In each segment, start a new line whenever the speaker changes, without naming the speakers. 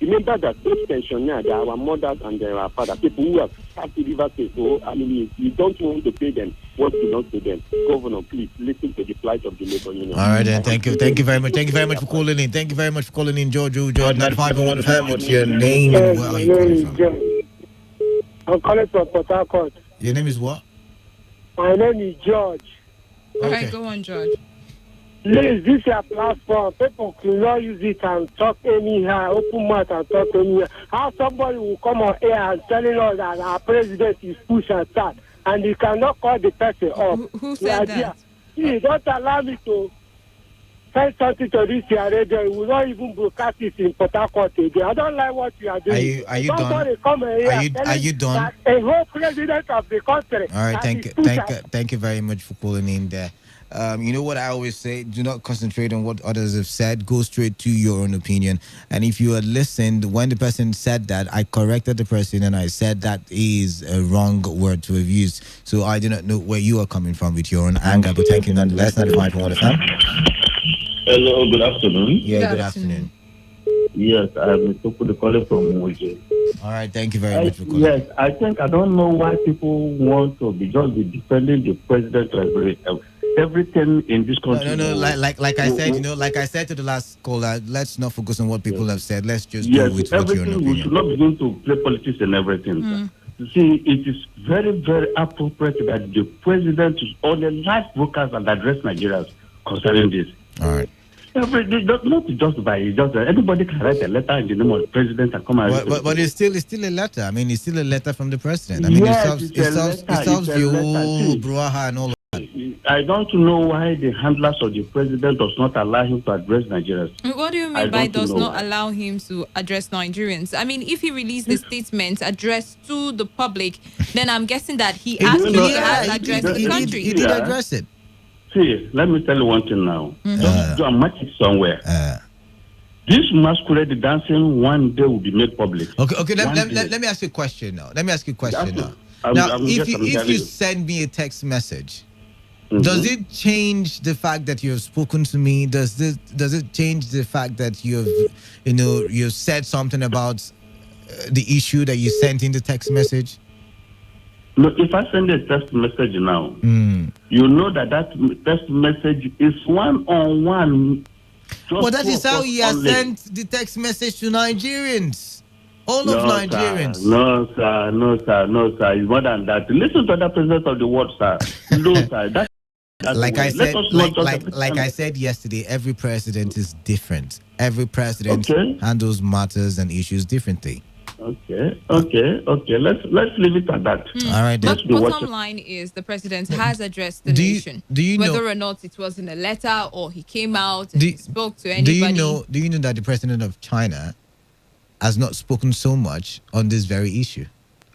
Remember that those pensioners, they are our mothers and they are our fathers, people who have had to River State. So, I mean, you don't want to pay them what belongs to them. Governor, please listen to the plight of the labor union.
All right, then. Thank you very much. Thank you very much for calling in. Thank you very much for calling in, George. 95.1fm. What's your name?
Yes,
Where are
my
you calling
name is
from?
John. I'm calling from Port Harcourt.
Your name is what?
My name is George.
All right, go on, George.
Please, this is a platform. People could not use it and talk anyhow, open mouth and talk anyhow. How somebody will come on air and telling us that our president is push and start, and you cannot call the person up.
Who said that?
Please, don't allow me to send something to this here radio. We will not even broadcast it in Port Harcourt again. I don't like what you are doing.
Are you
somebody
done?
Come here
Are you done?
A whole president of the country.
All right, thank you very much for calling in there. You know what I always say, do not concentrate on what others have said, go straight to your own opinion. And if you had listened, when the person said that, I corrected the person and I said that is a wrong word to have used. So I do not know where you are coming from with your own anger, but thank you nonetheless. 95.1 FM.
Hello, good afternoon.
Yeah, good afternoon.
Yes, I'm Mr. calling from Moje.
All right, thank you very much for calling.
Yes, I don't know why people want to be defending the president everything in this country.
No, like I said, like I said to the last caller, let's not focus on what people have said. Let's just go with what your opinion.
We should not begin to play politics and everything. You see, it is very, very appropriate that the president is on the live broadcast and address Nigerians concerning this.
All right.
Not just anybody can write a letter in the name of the president and come out.
But it's still a letter. I mean, it's still a letter from the president. I mean, it solves the whole brouhaha and all of that.
I don't know why the handlers of the president does not allow him to address Nigerians.
What do you mean by does not allow him to address Nigerians? I mean, if he released the statement addressed to the public, then I'm guessing that he actually has addressed the country.
He did address it.
See, let me tell you one thing now. Just do a magic somewhere. This masquerade dancing one day will be made public.
Okay. Let me ask you a question now. Now, if you send me a text message, does it change the fact that you've spoken to me? Does it change the fact that you've said something about the issue that you sent in the text message?
No, if I send a text message now, you know that text message is one-on-one.
Well, that is how he has sent the text message to Nigerians. All of Nigerians.
No, sir. It's more than that. Listen to the president of the world, sir. No, sir.
Like I said yesterday, every president is different. Every president handles matters and issues differently.
Okay. Let's leave it at that.
All right.
But bottom line is the president has addressed the nation.
Do you
whether
know,
or not it was in a letter or he came out and spoke to anybody?
Do you know that the president of China has not spoken so much on this very issue?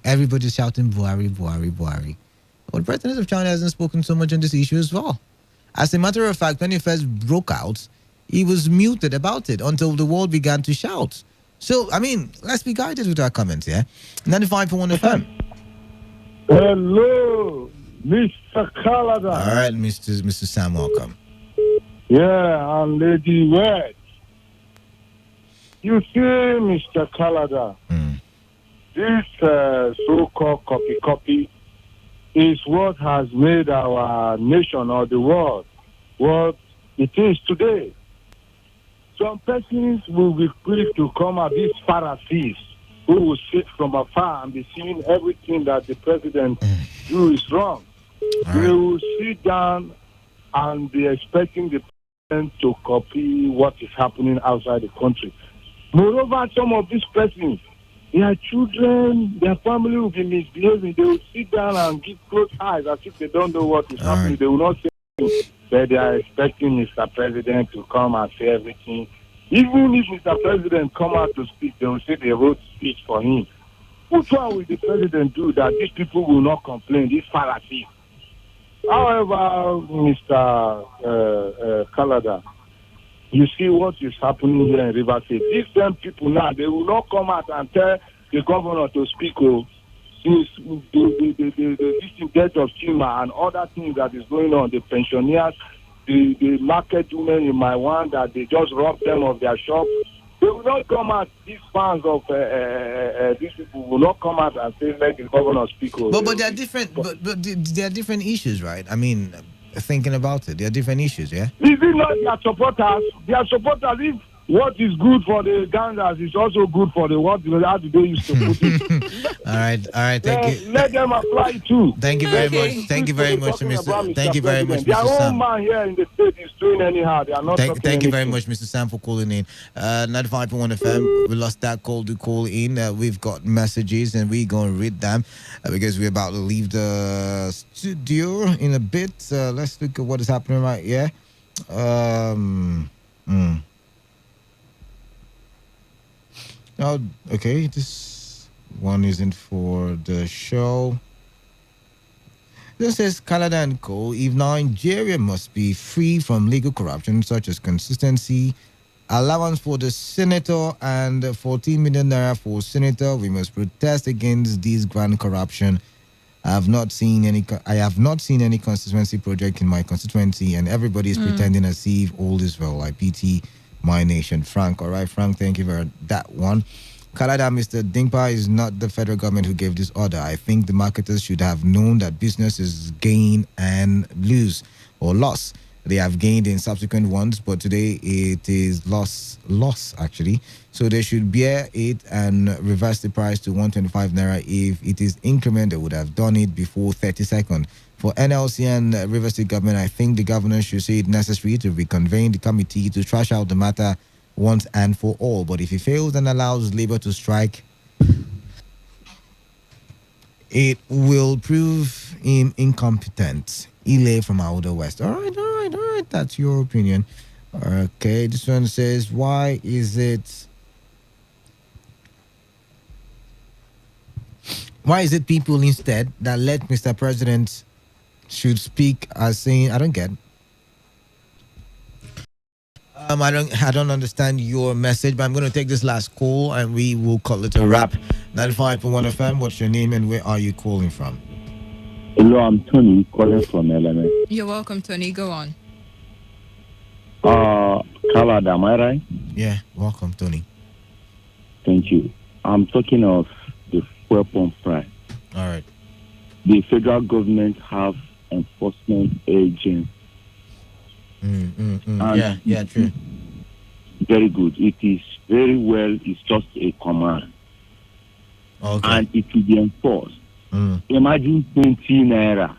Everybody's shouting Buhari. But the president of China hasn't spoken so much on this issue as well. As a matter of fact, when it first broke out, he was muted about it until the world began to shout. So, I mean, let's be guided with our comments, yeah? 95.1 FM.
Hello, Mr. Kalada.
All right, Mr. Sam, welcome.
Yeah, and Lady Wed. You see, Mr. Kalada, this so-called copy is what has made our nation or the world what it is today. Some persons will be quick to come at these Pharisees who will sit from afar and be seeing everything that the president do is wrong. They will sit down and be expecting the president to copy what is happening outside the country. Moreover, some of these persons, their children, their family will be misbehaving. They will sit down and give closed eyes as if they don't know what is happening. They will not say anything. But they are expecting Mr. President to come and say everything. Even if Mr. President come out to speak, they will say they wrote speech for him. Which one will the president do that these people will not complain, these Pharisees? However, Mr. Kalada, you see what is happening here in River State. These same people now, they will not come out and tell the governor to speak. Since the death of Chima and other things that is going on, the pensioners, the market women in my one that they just robbed them of their shop, They will not come out, these fans of these people will not come out and say, let the governor speak.
But there are different, but there are different issues, right? I mean, thinking about it, there are different issues, yeah?
Is it not their supporters? Their supporters, if what is good for the Ganders is also good for the what how do they used to put it?
All right, thank you.
Let them apply too.
Thank you very
Okay.
much. Thank you very much, Mr. Thank you very much,
Their
Mr.
own
Sam.
man here in the state is doing anyhow. They are not
Thank you very
anything.
much, Mr. Sam, for calling in. 95.1 FM. We lost that call to call in. We've got messages and we're going to read them because we're about to leave the studio in a bit. Let's look at what is happening right here. Oh, okay. This one isn't for the show. This says Canada and Co. If Nigeria must be free from legal corruption such as consistency, allowance for the senator, and 14 million naira for senator, we must protest against this grand corruption. I have not seen any constituency project in my constituency, and everybody is pretending as if all is well. I pity my nation. Frank, all right, Frank, thank you for that one. Canada, Mr. Dingpa, is not the federal government who gave this order. I think the marketers should have known that businesses gain and lose or loss. They have gained in subsequent ones, but today it is loss actually. So they should bear it and reverse the price to 125 naira. If it is increment, they would have done it before 30 seconds. For NLC and River State government, I think the governor should say it necessary to reconvene the committee to trash out the matter once and for all. But if he fails and allows labor to strike, it will prove him incompetent. Ile from Outer West. All right. That's your opinion. Okay, this one says, why is it people instead that let Mr. President should speak as saying, I don't get. I don't understand your message, but I'm going to take this last call and we will call it a wrap. 95.1 FM, what's your name and where are you calling from?
Hello, I'm Tony calling from Element.
You're welcome, Tony. Go on.
Canada, am I right?
Yeah, welcome, Tony.
Thank you. I'm talking of the fuel pump price.
All right.
The federal government have enforcement agents.
Yeah, true.
Very good. It is very well. It's just a command.
Okay.
And it will be enforced. Imagine 20 naira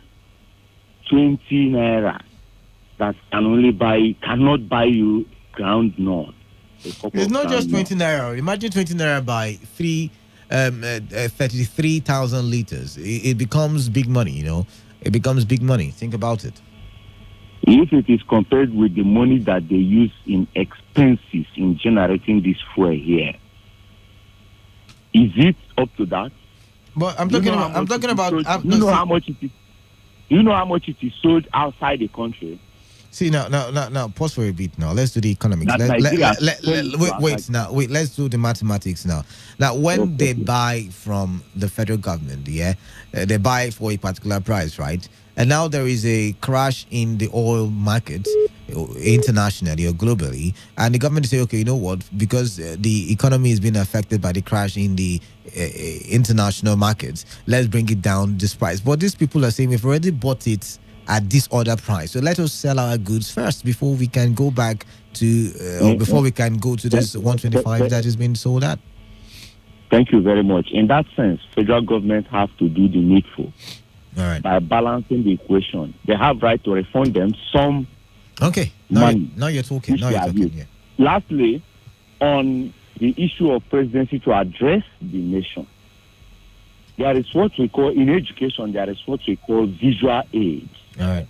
that cannot buy you ground nut.
It's not just 20 naira. Imagine 20 naira by 33,000 liters. It becomes big money, you know. It becomes big money. Think about it.
If it is compared with the money that they use in expenses in generating this fuel here, is it up to that?
But I'm talking about.
You know how much it is. You know how much it is sold outside the country.
See now. Pause for a bit. Now let's do the economics. Wait. Let's do the mathematics now. Now, when they buy from the federal government, they buy for a particular price, right? And now there is a crash in the oil market, internationally or globally, and the government say, okay, you know what? Because the economy is being affected by the crash in the international markets, let's bring it down this price. But these people are saying we've already bought it at this other price, so let us sell our goods first before we can go back to or before we can go to this 125 that is being sold at.
Thank you very much. In that sense, federal government have to do the needful.
All right.
By balancing the equation, they have right to refund them some.
Okay. Now you're talking. Yeah.
Lastly, on the issue of presidency to address the nation, there is what we call in education. There is what we call visual aids.
All right.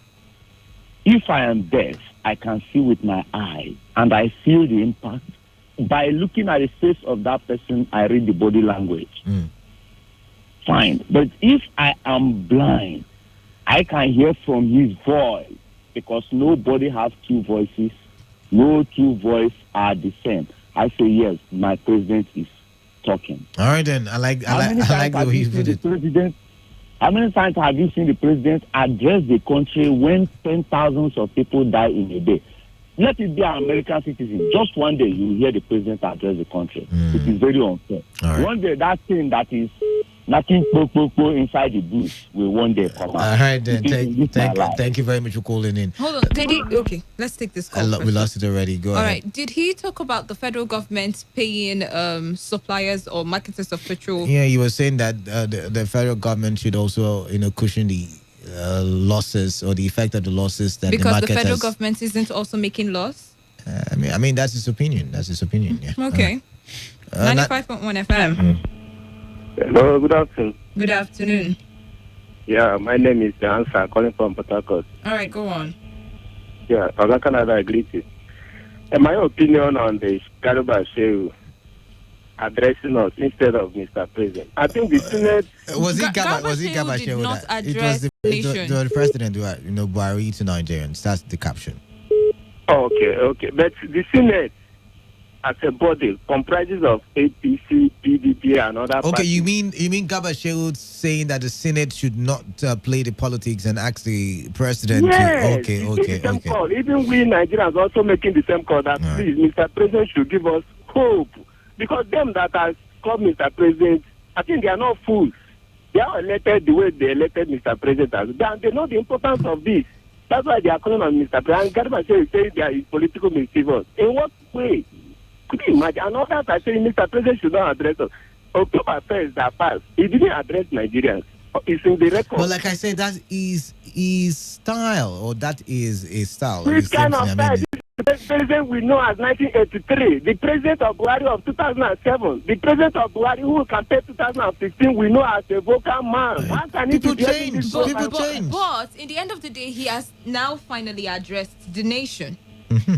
If I am deaf, I can see with my eye, and I feel the impact. By looking at the face of that person, I read the body language. Fine. But if I am blind, I can hear from his voice, because nobody has two voices. No two voices are the same. I say, yes, my president is talking.
All right, then. I like the way you put it.
How many times have you seen the president address the country when 10,000s of people die in a day? Let it be an American citizen. Just one day you will hear the president address the country. It is very unfair.
Right.
One day that thing that is nothing inside the bush will one day come out.
All right, then. Thank you very much for calling in.
Hold on. Did he? Okay, let's take this call.
We lost it already. Go ahead.
All right. Did he talk about the federal government paying suppliers or marketers of petrol?
Yeah, you were saying that the federal government should also, cushion the losses or the effect of the losses that
because
the
the federal government isn't also making loss.
I mean that's his opinion. Yeah.
Okay. 95.1 FM.
Hello, good afternoon.
Good afternoon.
Yeah, my name is Answer, calling from Port Harcourt.
All right, go on.
Yeah, Oga Canada, I greet you. My opinion on the Garuba Shehu addressing us instead of Mr. President. I think the Senate...
Was it Garba Shehu
not
that
address
the president who Buhari to Nigerians? That's the caption.
Okay. But the Senate, as a body, comprises of APC, PDP, and other parties.
You mean Garba Shehu saying that the Senate should not play the politics and ask the president
yes,
to... Okay.
Call. Even we Nigerians also making the same call that please, Mr. President should give us hope. Because them that has called Mr. President, I think they are not fools. They are elected the way they elected Mr. President. They know the importance of this. That's why they are calling on Mr. President. And Garba Shehu is saying there is political mischievous. In what way? Could you imagine? And others are saying Mr. President should not address us. October 1st that passed, he didn't address Nigerians. It's in the record.
Well, like I said, that is his style, or that is a style.
Which kind of style? The president we know as 1983, the president of Buhari of 2007, the president of Buhari who campaigned 2015, we know as a vocal man.
People change.
But in the end of the day, he has now finally addressed the nation.
Mm-hmm.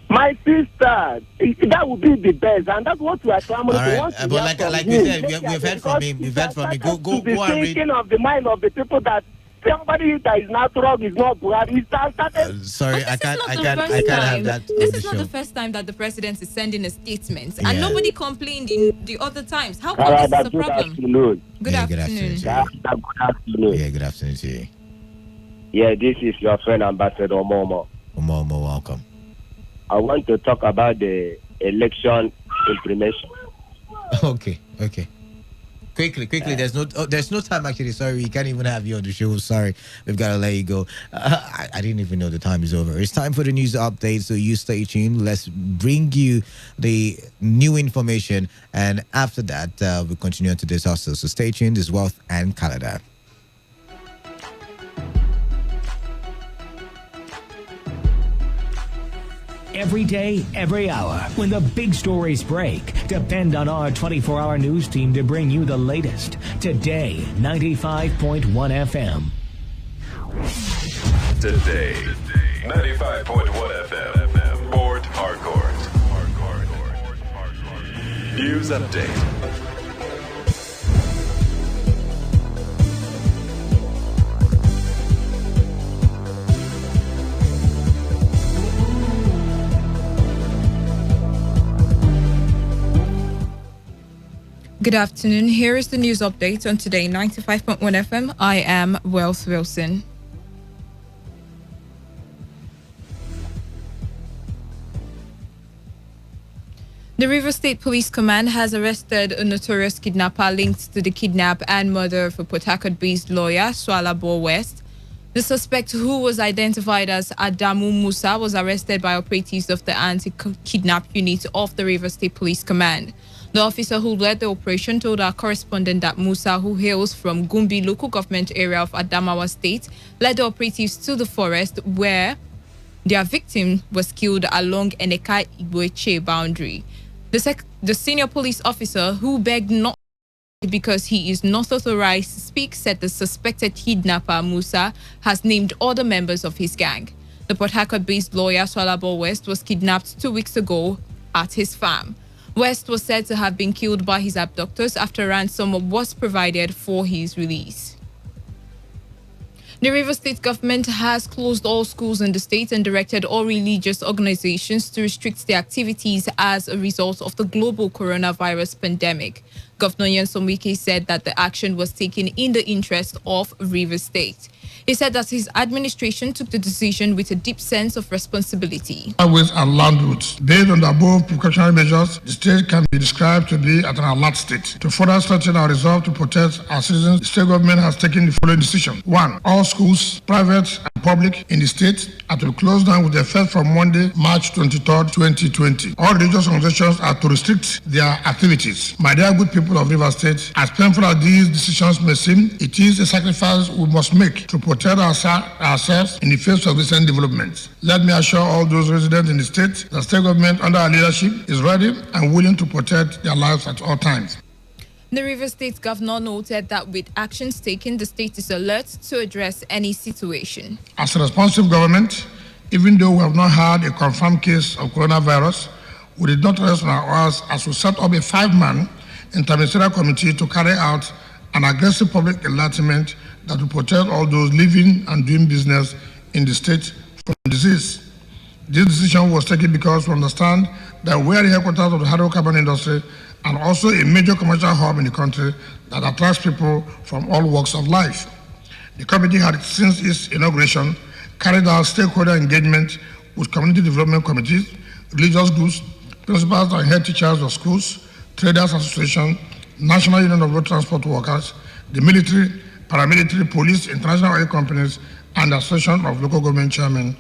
My sister, that would be the best, and that's what we are clamoring for.
Right. But like we said, we've heard from him. We've heard from him. Go and read.
Thinking of the mind of the people that somebody that is not wrong is not Buhari.
Sorry, I can't have that.
This is not the first time that the president is sending a statement, and nobody complained in the other times. How come this is a problem? Good afternoon.
Good afternoon to you.
Yeah, this is your friend Ambassador Momo.
Momo, welcome.
I want to talk about the election information.
Okay. Quickly. There's no time actually. Sorry, we can't even have you on the show. Sorry, we've got to let you go. I didn't even know the time is over. It's time for the news update, so you stay tuned. Let's bring you the new information, and after that, we'll continue to this also. So stay tuned. This is Wealth and Canada.
Every day, every hour, when the big stories break, depend on our 24-hour news team to bring you the latest. Today, 95.1 FM.
Today, 95.1 FM. Port Harcourt. News update.
Good afternoon. Here is the news update on Today 95.1 FM. I am Wealth Wilson. The River State Police Command has arrested a notorious kidnapper linked to the kidnap and murder of a Port Harcourt-based lawyer, Swalabo West. The suspect, who was identified as Adamu Musa, was arrested by operatives of the anti-kidnap unit of the River State Police Command. The officer who led the operation told our correspondent that Musa, who hails from Gumbi local government area of Adamawa State, led the operatives to the forest where their victim was killed along Eneka Igweche boundary. The senior police officer, who begged not because he is not authorized to speak, said the suspected kidnapper, Musa, has named other members of his gang. The Port Harcourt-based lawyer, Swalabo West, was kidnapped 2 weeks ago at his farm. West was said to have been killed by his abductors after ransom was provided for his release. The River State government has closed all schools in the state and directed all religious organizations to restrict their activities as a result of the global coronavirus pandemic. Governor Nyesom Wike said that the action was taken in the interest of River State. He said that his administration took the decision with a deep sense of responsibility.
Highways and land routes. Based on the above precautionary measures, the state can be described to be at an alert state. To further strengthen our resolve to protect our citizens, the state government has taken the following decision. 1. All schools, private and public in the state, are to be closed down with effect from Monday, March 23rd, 2020. All religious organizations are to restrict their activities. My dear good people of Rivers State, as painful as these decisions may seem, it is a sacrifice we must make to protect ourselves in the face of recent developments. Let me assure all those residents in the state that state government under our leadership is ready and willing to protect their lives at all times.
The Rivers State governor noted that with actions taken, the state is alert to address any situation.
As a responsive government, even though we have not had a confirmed case of coronavirus, we did not rest on our oars as we set up a 5-man interministerial committee to carry out an aggressive public enlightenment that will protect all those living and doing business in the state from disease. This decision was taken because we understand that we are the headquarters of the hydrocarbon industry and also a major commercial hub in the country that attracts people from all walks of life. The committee had, since its inauguration, carried out stakeholder engagement with community development committees, religious groups, principals and head teachers of schools, traders association, National Union of Road Transport Workers, the military, paramilitary, police, international oil companies, and the Association of Local Government Chairmen.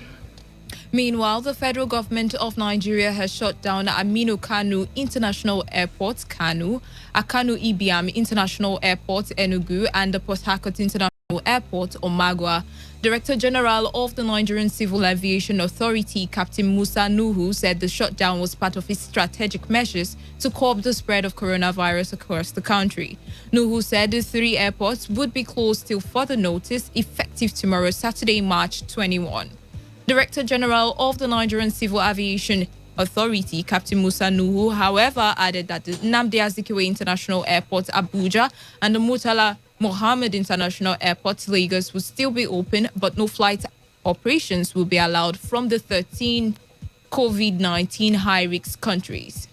Meanwhile, the federal government of Nigeria has shut down Aminu Kano International Airport, Kano, Akanu Ibiam International Airport, Enugu, and the Port Harcourt International Airport, Omagua. Director General of the Nigerian Civil Aviation Authority, Captain Musa Nuhu, said the shutdown was part of its strategic measures to curb the spread of coronavirus across the country. Nuhu said the 3 airports would be closed till further notice, effective tomorrow, Saturday, March 21. Director General of the Nigerian Civil Aviation Authority, Captain Musa Nuhu, however, added that the Nnamdi Azikiwe International Airport, Abuja, and the Murtala Mohammed International Airport, Lagos, will still be open, but no flight operations will be allowed from the 13 COVID-19 high-risk countries.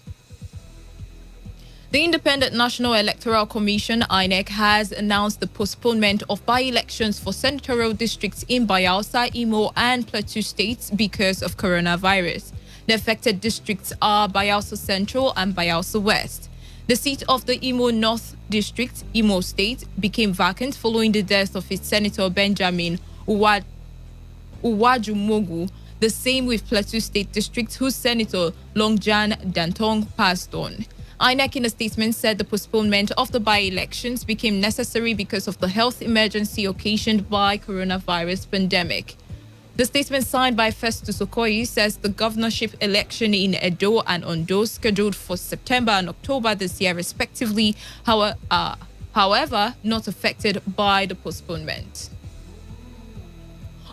The Independent National Electoral Commission, INEC, has announced the postponement of by-elections for senatorial districts in Bayelsa, Imo, and Plateau states because of coronavirus. The affected districts are Bayelsa Central and Bayelsa West. The seat of the Imo North District, Imo State, became vacant following the death of its Senator Benjamin Uwajumogu. The same with Plateau State District, whose Senator Longjan Dantong passed on. INEC in a statement said the postponement of the by-elections became necessary because of the health emergency occasioned by coronavirus pandemic. The statement signed by Festus Okoye says the governorship election in Edo and Ondo, scheduled for September and October this year respectively, however, not affected by the postponement.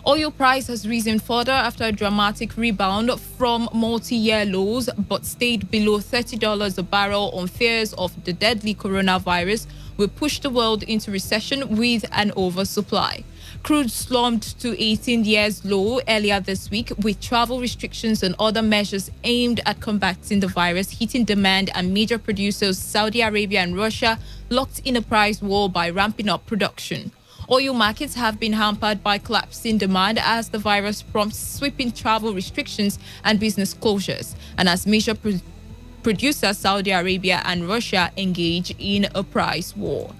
Oil price has risen further after a dramatic rebound from multi-year lows, but stayed below $30 a barrel on fears of the deadly coronavirus will push the world into recession with an oversupply. Crude slumped to 18 years low earlier this week, with travel restrictions and other measures aimed at combating the virus hitting demand, and major producers Saudi Arabia and Russia locked in a price war by ramping up production. Oil markets have been hampered by collapsing demand as the virus prompts sweeping travel restrictions and business closures, and as major producers Saudi Arabia and Russia engage in a price war.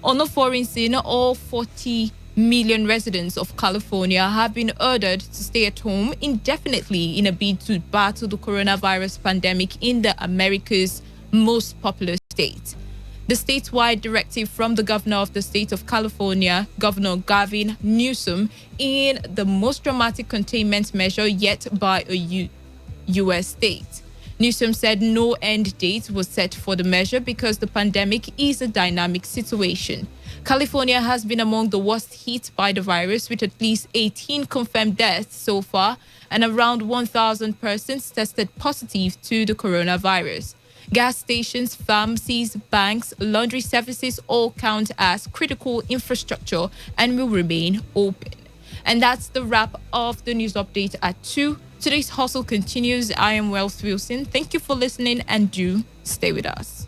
On the foreign scene, all 40 million residents of California have been ordered to stay at home indefinitely in a bid to battle the coronavirus pandemic in the America's most populous state. The statewide directive from the governor of the state of California, Governor Gavin Newsom, in the most dramatic containment measure yet by a U.S. state. Newsom said no end date was set for the measure because the pandemic is a dynamic situation. California has been among the worst hit by the virus, with at least 18 confirmed deaths so far and around 1,000 persons tested positive to the coronavirus. Gas stations, pharmacies, banks, laundry services all count as critical infrastructure and will remain open. And that's the wrap of the news update at 2. Today's hustle continues. I am Wealth Wilson. Thank you for listening and do stay with us.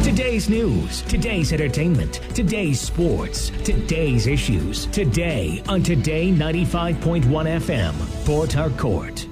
Today's news, today's entertainment, today's sports, today's issues. Today on Today 95.1 FM, Port Harcourt.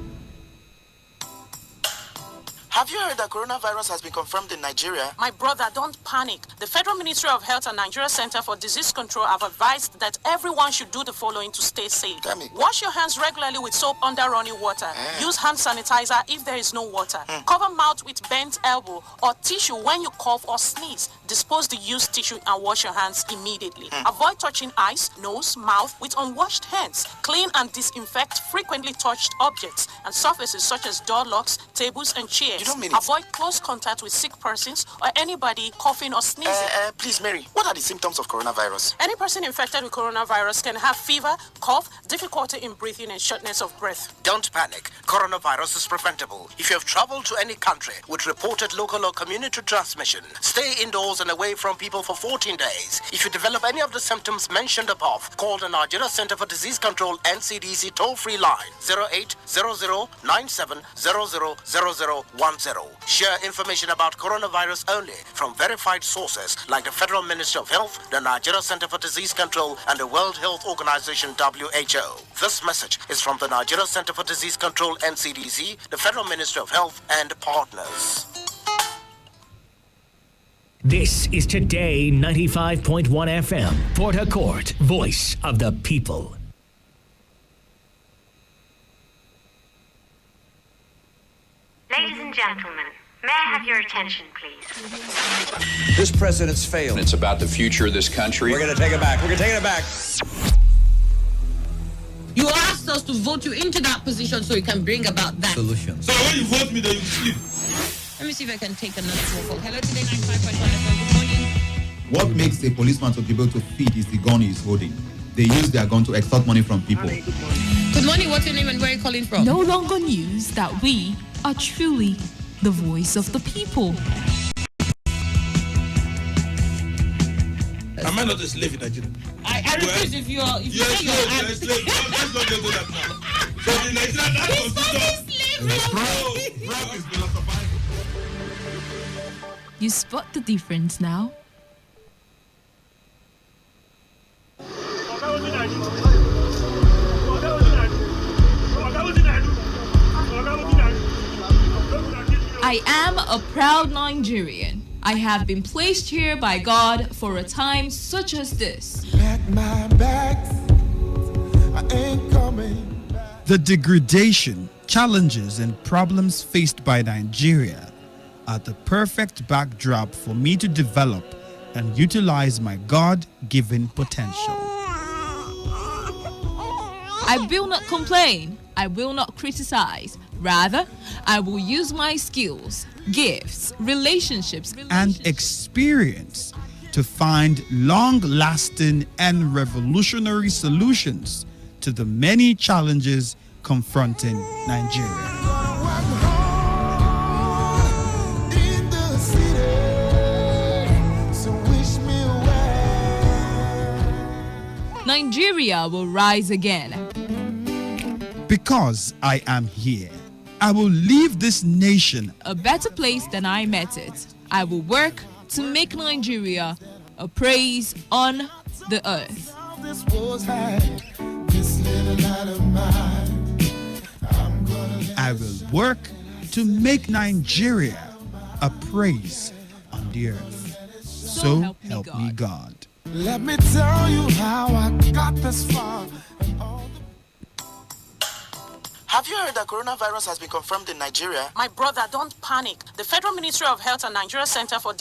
Have you heard that coronavirus has been confirmed in Nigeria?
My brother, don't panic. The Federal Ministry of Health and Nigeria Center for Disease Control have advised that everyone should do the following to stay safe.
Tell me.
Wash your hands regularly with soap under running water. Use hand sanitizer if there is no water. Cover mouth with bent elbow or tissue when you cough or sneeze. Dispose the used tissue and wash your hands immediately. Avoid touching eyes, nose, mouth with unwashed hands. Clean and disinfect frequently touched objects and surfaces such as door locks, tables, and chairs. Avoid close contact with sick persons or anybody coughing or sneezing.
Please, Mary, what are the symptoms of coronavirus?
Any person infected with coronavirus can have fever, cough, difficulty in breathing, and shortness of breath.
Don't panic. Coronavirus is preventable. If you have traveled to any country with reported local or community transmission, stay indoors and away from people for 14 days. If you develop any of the symptoms mentioned above, call the Nigeria Center for Disease Control NCDC toll-free line 0800-97000010. Share information about coronavirus only from verified sources like the Federal Ministry of Health, the Nigeria Center for Disease Control, and the World Health Organization WHO. This message is from the Nigeria Center for Disease Control NCDC, the Federal Ministry of Health, and partners.
This is Today 95.1 FM, Port Harcourt, voice of the people.
Ladies and gentlemen, may I have your attention, please?
This president's failed.
It's about the future of this country.
We're going to take it back. We're going to take it back.
You asked us to vote you into that position so you can bring about that
solution.
So when you vote me, then you sleep.
Let me see if I can take another phone call. Hello, Today 95.1 FM. Good morning.
What makes a policeman to be able to feed is the gun he's holding. They use their gun to extort money from people.
Good morning. What's your name and where are you calling from?
No longer news that we are truly the voice of the people.
Am I not a slave in Nigeria?
I refuse if you are. If
you're a slave, you're a slave. Let's not get to that now. So in Nigeria, that constitution. Brown is philosophical.
You spot the difference now? I am a proud Nigerian. I have been placed here by God for a time such as this.
The degradation, challenges, and problems faced by Nigeria are the perfect backdrop for me to develop and utilize my God-given potential.
I will not complain. I will not criticize. Rather, I will use my skills, gifts, relationships,
and experience to find long-lasting and revolutionary solutions to the many challenges confronting Nigeria.
Nigeria will rise again.
Because I am here, I will leave this nation
a better place than I met it. I will work to make Nigeria a praise on the earth.
I will work to make Nigeria a praise on the earth. So help me God.
Let me tell you how I got this far.
Have you heard that coronavirus has been confirmed in Nigeria?
My brother, don't panic. The Federal Ministry of Health and Nigeria Center for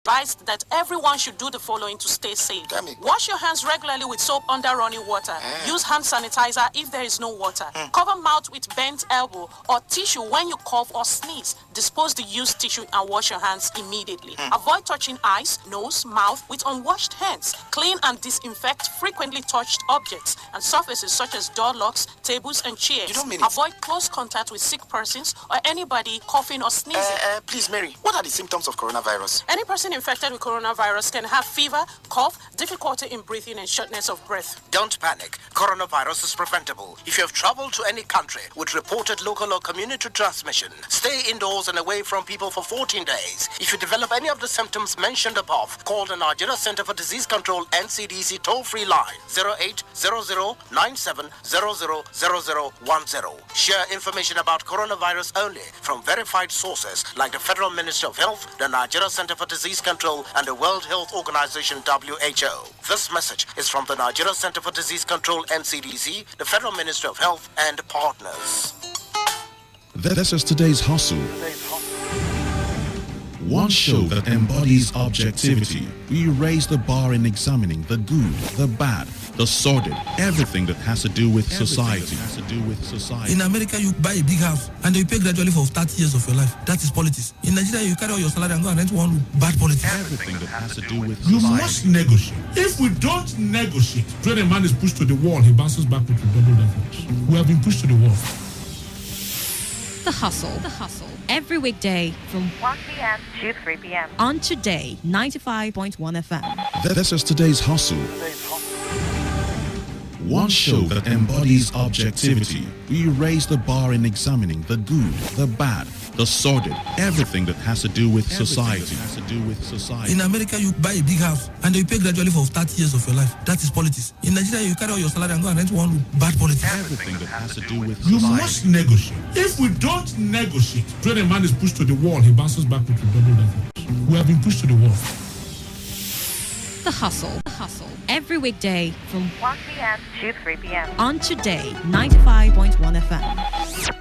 advised that everyone should do the following to stay safe. Wash your hands regularly with soap under running water. Use hand sanitizer if there is no water. Cover mouth with bent elbow or tissue when you cough or sneeze. Dispose the used tissue and wash your hands immediately. Avoid touching eyes, nose, mouth with unwashed hands. Clean and disinfect frequently touched objects and surfaces such as door locks, tables, and chairs. Avoid close contact with sick persons or anybody coughing or sneezing.
Please, Mary, what are the symptoms of coronavirus?
Any person infected with coronavirus can have fever, cough, difficulty in breathing, and shortness of breath.
Don't panic. Coronavirus is preventable. If you have traveled to any country with reported local or community transmission, stay indoors and away from people for 14 days. If you develop any of the symptoms mentioned above, call the Nigeria Center for Disease Control NCDC toll-free line 0800-9700-0010. Share information about coronavirus only from verified sources like the Federal Ministry of Health, the Nigeria Center for Disease Control, and the World Health Organization WHO. This message is from the Nigeria Center for Disease Control NCDC, the Federal Ministry of Health, and partners.
This is today's hustle. One show that embodies objectivity. We raise the bar in examining the good, the bad, the sordid, everything that has to do with society.
In America, you buy a big house and you pay gradually for 30 years of your life. That is politics. In Nigeria, you carry all your salary and go and rent one bad politics.
Everything that has to do with
You
society.
must negotiate. If we don't negotiate, when a man is pushed to the wall, he bounces back with double efforts. We have been pushed to the wall.
The Hustle. Every weekday from
1 p.m. to 3 p.m.
on Today 95.1 FM.
This is today's hustle. One show that embodies objectivity. We raise the bar in examining the good, the bad, the sordid, everything that has to do with society.
In America, you buy a big house and you pay gradually for 30 years of your life. That is politics. In Nigeria, you carry all your salary and go and rent one bad politics.
Everything that has to do with
You
society.
must negotiate. If we don't negotiate, when a man is pushed to the wall, he bounces back with double efforts. We have been pushed to the wall.
The Hustle. Every weekday from
1 p.m. to 3 p.m.
on Today 95.1 FM.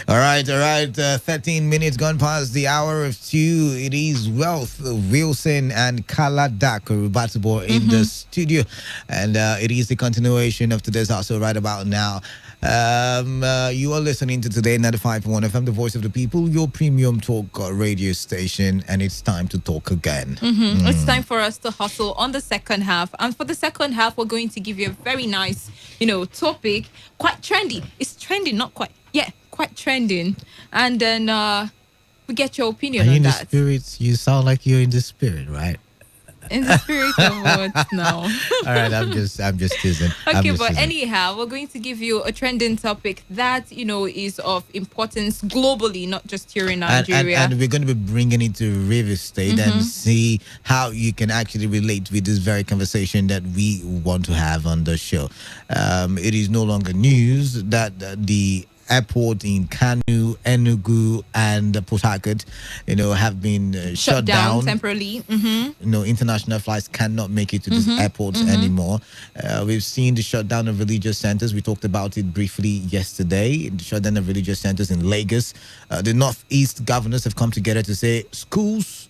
All right. 13 minutes gone past the hour of 2. It is Wealth Wilson and Kaladak Rubatabo in the studio. And it is the continuation of today's hustle right about now. You are listening to Today 95.1 FM, the voice of the people, your premium talk radio station. And it's time to talk again.
It's time for us to hustle on the second half. And for the second half, we're going to give you a very nice, topic. Quite trendy. It's trending, not quite. Yeah, quite trending. And then we get your opinion
Are you
on
in the
that.
spirit? You sound like you're in the spirit, right?
In the spirit of what now?
All right, I'm just teasing.
Okay, but anyhow, we're going to give you a trending topic that, is of importance globally, not just here in Nigeria.
And we're going to be bringing it to River State and see how you can actually relate with this very conversation that we want to have on the show. It is no longer news that the airport in Kanu, Enugu, and Port Harcourt, have been shut down
temporarily.
International flights cannot make it to these airports anymore. We've seen the shutdown of religious centers. We talked about it briefly yesterday. The shutdown of religious centers in Lagos. The Northeast governors have come together to say schools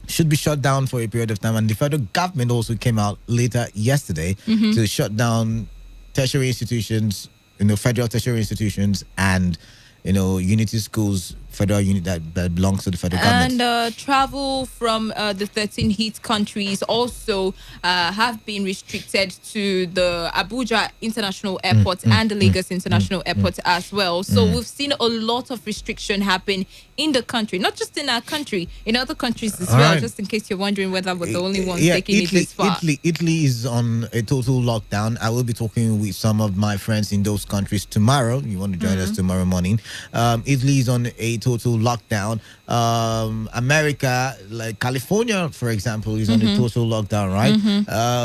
should be shut down for a period of time, and the federal government also came out later yesterday to shut down tertiary institutions, federal tertiary institutions and, unity schools, federal unit that belongs to the federal government.
And travel from the 13 hit countries also have been restricted to the Abuja International Airport and the Lagos International Airport as well. So we've seen a lot of restriction happen in the country, not just in our country, in other countries as well, just in case you're wondering whether we're the only ones taking it this far.
Italy is on a total lockdown. I will be talking with some of my friends in those countries tomorrow. You want to join us tomorrow morning. Italy is on a total lockdown. America, like California, for example, is on a total lockdown, right?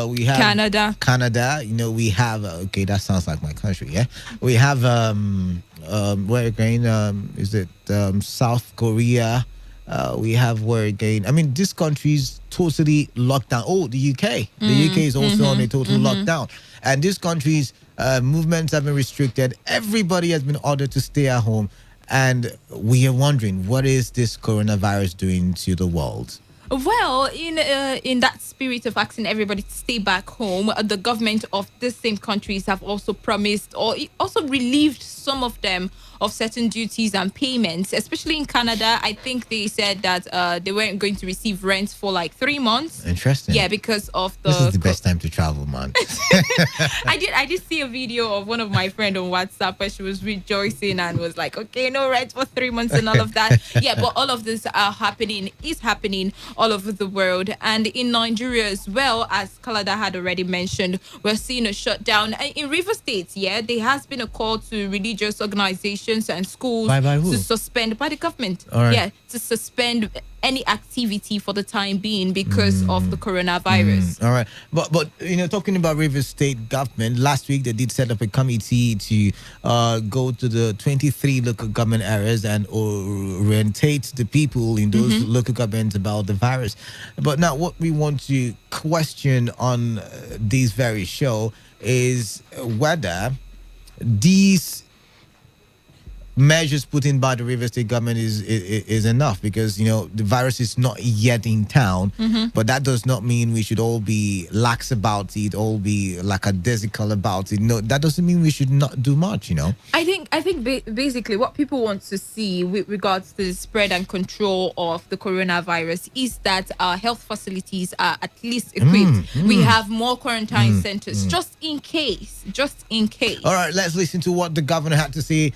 We have Canada. We have okay, that sounds like my country. Yeah, we have where again? Is it South Korea? We have where again? I mean, this country's totally locked down. Oh, the UK. The UK is also on a total lockdown, and these countries' movements have been restricted. Everybody has been ordered to stay at home. And we are wondering, what is this coronavirus doing to the world?
Well, in that spirit of asking everybody to stay back home, the government of the same countries have also promised or also relieved some of them of certain duties and payments, especially in Canada. I think they said that they weren't going to receive rent for like 3 months.
Interesting.
Yeah, because of the.
This is the best time to travel, man.
I did see a video of one of my friends on WhatsApp where she was rejoicing and was like, okay, no rent for 3 months and all of that. Yeah, but all of this is happening all over the world. And in Nigeria as well, as Kalada had already mentioned, we're seeing a shutdown. In River State, yeah, there has been a call to religious organizations and schools
by who?
to suspend, by the government.
Right.
Yeah, to suspend any activity for the time being because of the coronavirus.
All right, but talking about Rivers State government, last week they did set up a committee to go to the 23 local government areas and orientate the people in those local governments about the virus. But now, what we want to question on this very show is whether these measures put in by the River State government is enough, because the virus is not yet in town, but that does not mean we should all be lax about it, all be lackadaisical about it. No, that doesn't mean we should not do much.
I think basically what people want to see with regards to the spread and control of the coronavirus is that our health facilities are at least equipped. We have more quarantine centers just in case.
All right, let's listen to what the governor had to say,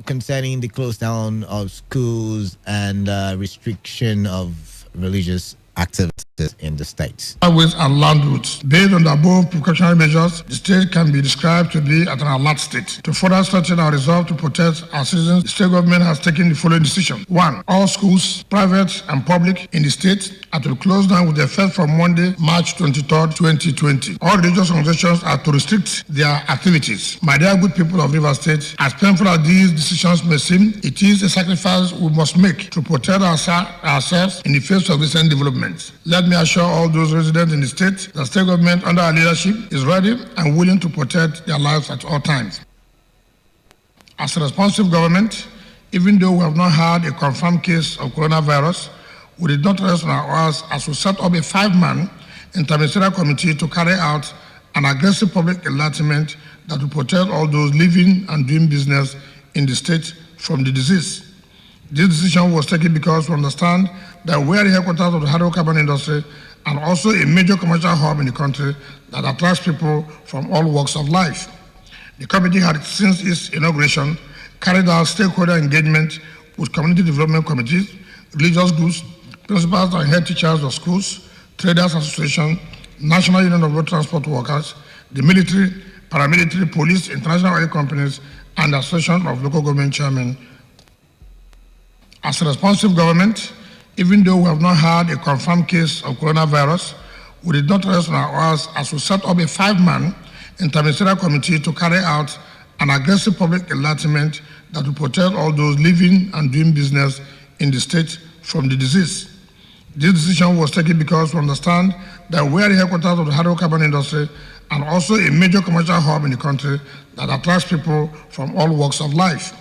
concerning the close down of schools and restriction of religious activities in the states.
Highways and land routes. Based on the above precautionary measures, the state can be described to be at an alert state. To further strengthen our resolve to protect our citizens, the state government has taken the following decision. 1. All schools, private and public in the state, are to close down with effect from Monday, March 23rd, 2020. All religious organizations are to restrict their activities. My dear good people of Rivers State, as painful as these decisions may seem, it is a sacrifice we must make to protect ourselves in the face of recent developments. Let me assure all those residents in the state that state government under our leadership is ready and willing to protect their lives at all times. As a responsive government, even though we have not had a confirmed case of coronavirus, we did not rest on our oars as we set up a 5-man interministerial committee to carry out an aggressive public enlightenment that will protect all those living and doing business in the state from the disease. This decision was taken because we understand that we are the headquarters of the hydrocarbon industry and also a major commercial hub in the country that attracts people from all walks of life. The committee had, since its inauguration, carried out stakeholder engagement with community development committees, religious groups, principals and head teachers of schools, traders association, National Union of Road Transport Workers, the military, paramilitary, police, international oil companies, and the Association of Local Government Chairmen. As a responsive government, even though we have not had a confirmed case of coronavirus, we did not rest on our oars as we set up a 5-man interministerial committee to carry out an aggressive public enlightenment that will protect all those living and doing business in the state from the disease. This decision was taken because we understand that we are the headquarters of the hydrocarbon industry and also a major commercial hub in the country that attracts people from all walks of life.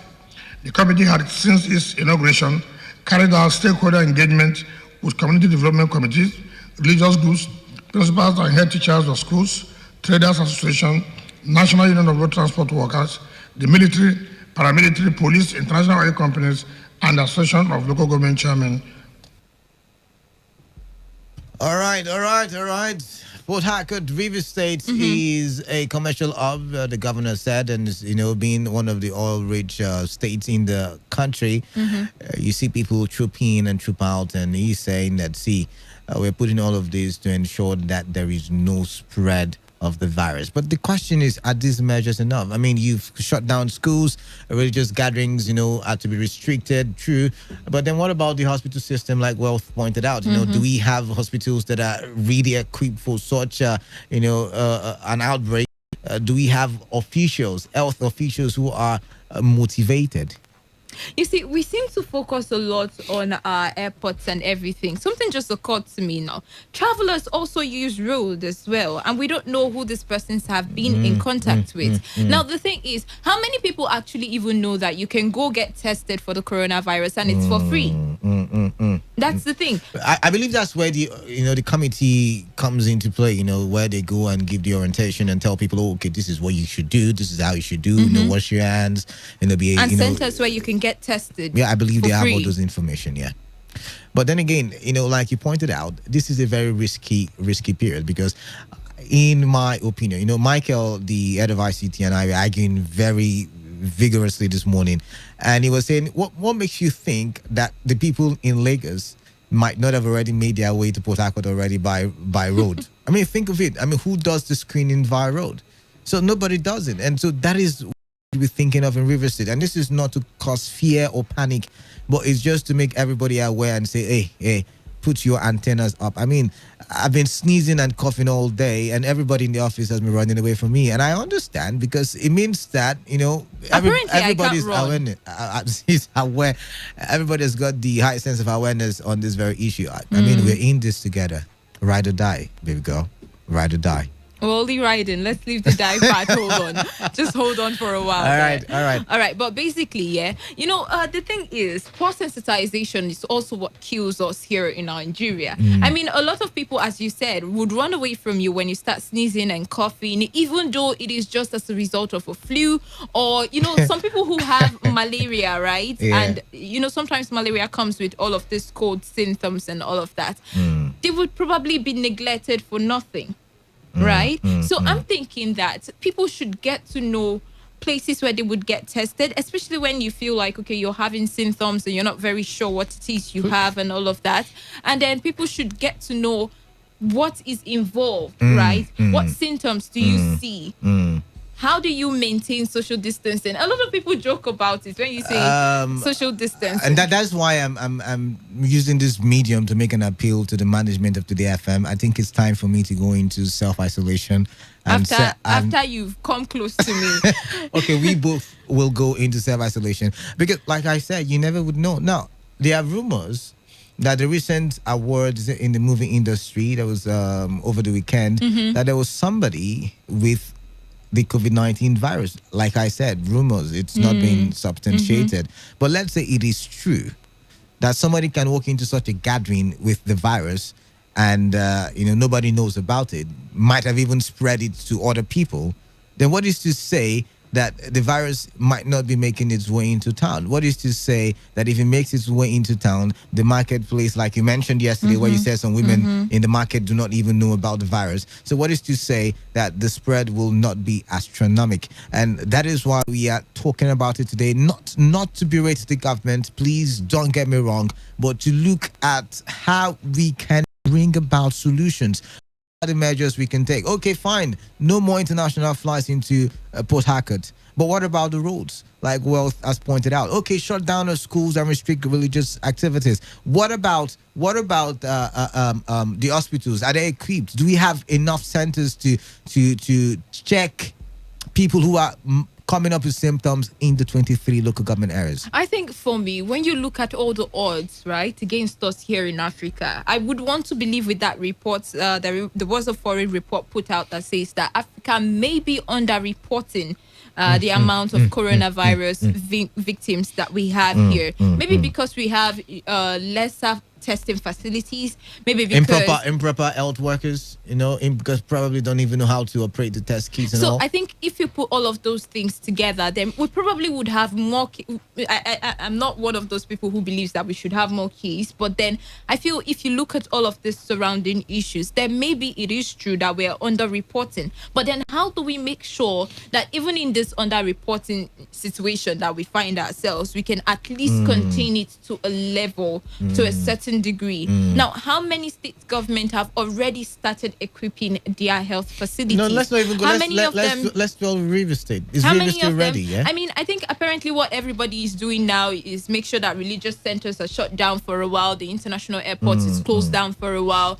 The committee had, since its inauguration, carried out stakeholder engagement with community development committees, religious groups, principals and head teachers of schools, traders association, National Union of Road Transport Workers, the military, paramilitary, police, international oil companies, and the Association of Local Government Chairmen.
All right. Port Harcourt, Rivers State is a commercial hub, the governor said, and being one of the oil-rich states in the country, you see people troop in and troop out, and he's saying that, we're putting all of this to ensure that there is no spread of the virus. But the question is, are these measures enough? I mean, you've shut down schools, religious gatherings, are to be restricted, true. But then what about the hospital system, like Wealth pointed out? Do we have hospitals that are really equipped for such, an outbreak? Do we have health officials who are motivated?
You see, we seem to focus a lot on our airports and everything. Something just occurred to me now. Travelers also use road as well, and we don't know who these persons have been in contact with. Now, the thing is, how many people actually even know that you can go get tested for the coronavirus and it's for free? That's the thing.
I believe that's where the committee comes into play. Where they go and give the orientation and tell people, okay, this is what you should do. This is how you should do. Wash your hands.
And centers where you can get tested.
Yeah, I believe they have all
free.
those information. Yeah. But then again, like you pointed out, this is a very risky period because, in my opinion, Michael, the head of ICT, and I were arguing very vigorously this morning, and he was saying, what makes you think that the people in Lagos might not have already made their way to Port Harcourt already by road? I mean, think of it. I mean, who does the screening via road? So nobody does it, and so that is what we're thinking of in River State. And this is not to cause fear or panic, but it's just to make everybody aware and say, hey, put your antennas up. I mean, I've been sneezing and coughing all day, and everybody in the office has been running away from me. And I understand, because it means that, everybody's is aware. Everybody has got the high sense of awareness on this very issue. I mean, we're in this together. Ride or die, baby girl. Ride or die.
We're only riding. Let's leave the die part. Hold on. Just hold on for a while.
All right.
But basically, yeah, the thing is, poor sensitization is also what kills us here in Nigeria. I mean, a lot of people, as you said, would run away from you when you start sneezing and coughing, even though it is just as a result of a flu, or, some people who have malaria, right?
Yeah.
And, sometimes malaria comes with all of these cold symptoms and all of that. They would probably be neglected for nothing. Right? So I'm thinking that people should get to know places where they would get tested, especially when you feel like, okay, you're having symptoms and you're not very sure what it is you have and all of that. And then people should get to know what is involved, right? What symptoms do you see? How do you maintain social distancing? A lot of people joke about it when you say social distancing.
And that's why I'm using this medium to make an appeal to the management of Today FM. I think it's time for me to go into self-isolation.
After you've come close to me.
Okay, we both will go into self-isolation. Because, like I said, you never would know. Now, there are rumors that the recent awards in the movie industry that was over the weekend, that there was somebody with the COVID-19 virus. Like I said, rumors, it's not been substantiated. But let's say it is true that somebody can walk into such a gathering with the virus and, nobody knows about it, might have even spread it to other people. Then what is to say that the virus might not be making its way into town? What is to say that if it makes its way into town, the marketplace, like you mentioned yesterday, where you said some women in the market do not even know about the virus. So what is to say that the spread will not be astronomical? And that is why we are talking about it today. Not to berate the government, please don't get me wrong, but to look at how we can bring about solutions. The measures we can take. Okay, fine. No more international flights into Port Harcourt. But what about the roads? Like Wealth has pointed out. Okay, shut down our schools and restrict religious activities. What about the hospitals? Are they equipped? Do we have enough centers to check people who are coming up with symptoms in the 23 local government areas?
I think for me, when you look at all the odds, right, against us here in Africa, I would want to believe with that report, there was a foreign report put out that says that Africa may be underreporting the amount of coronavirus victims that we have here. Maybe because we have lesser testing facilities, maybe because
improper health workers, because probably don't even know how to operate the test kits and all.
So I think if you put all of those things together, then we probably would have more. I'm not one of those people who believes that we should have more keys, but then I feel if you look at all of the surrounding issues, then maybe it is true that we are underreporting. But then how do we make sure that even in this underreporting situation that we find ourselves, we can at least contain it to a level, to a certain degree? Now, how many state governments have already started equipping their health facilities?
No, let's not even go.
How many of them?
Let's do River State. Is
How
River
many
State
of
ready?
them?
Yeah.
I mean, I think apparently what everybody is doing now is make sure that religious centers are shut down for a while. The international airport is closed down for a while.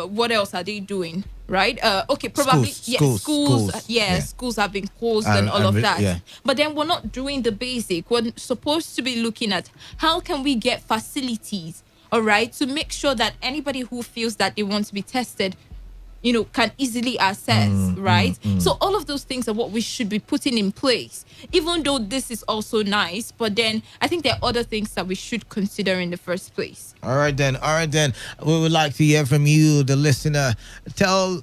What else are they doing? Right? Okay, probably schools. Schools have been closed and all of that.
Yeah.
But then we're not doing the basic. We're supposed to be looking at how can we get facilities, all right, to make sure that anybody who feels that they want to be tested can easily access, right? So all of those things are what we should be putting in place, even though this is also nice. But then I think there are other things that we should consider in the first place.
All right, then. We would like to hear from you, the listener. Tell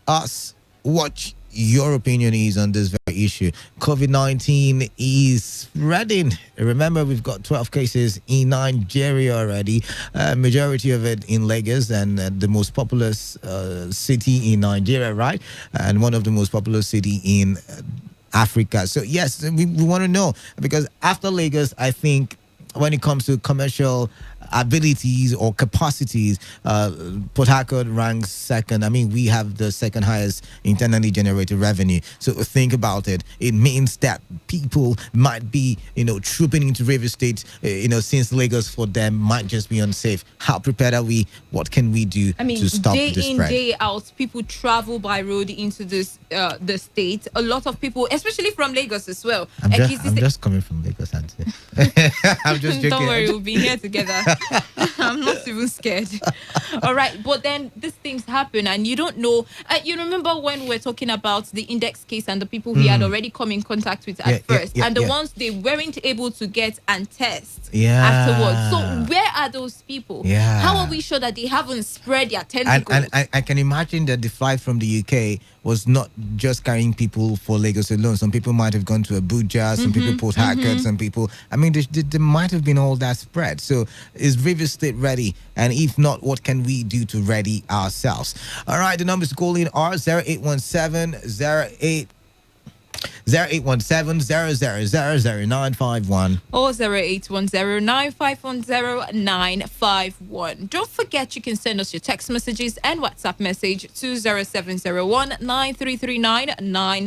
us what your opinion is on this very issue. COVID-19 is spreading. Remember, we've got 12 cases in Nigeria already, majority of it in Lagos, and the most populous city in Nigeria, right? And one of the most populous city in Africa. So yes, we want to know, because after Lagos, I think when it comes to commercial abilities or capacities, Port Harcourt ranks second. I mean, we have the second highest internally generated revenue. So think about it. It means that people might be, trooping into River State, since Lagos for them might just be unsafe. How prepared are we? What can we do to stop
day
the
in,
spread?
day out, people travel by road into this the state. A lot of people, especially from Lagos as well.
I'm just coming from Lagos, Auntie. I'm just joking.
Don't worry, we'll be here together. I'm not even scared. All right, but then these things happen and you don't know. You remember when we were talking about the index case and the people he had already come in contact with at first, and the ones they weren't able to get and test afterwards. So where are those people? How are we sure that they haven't spread their tentacles?
And I can imagine that the flight from the UK was not just carrying people for Lagos alone. Some people might have gone to Abuja, some people Port Harcourt, some people. I mean, there might have been all that spread. So is River State ready? And if not, what can we do to ready ourselves? All right, the numbers to call in are 0817 0817-000-0951
or 0810-951-0951. Don't forget you can send us your text messages and WhatsApp message to 0701 9339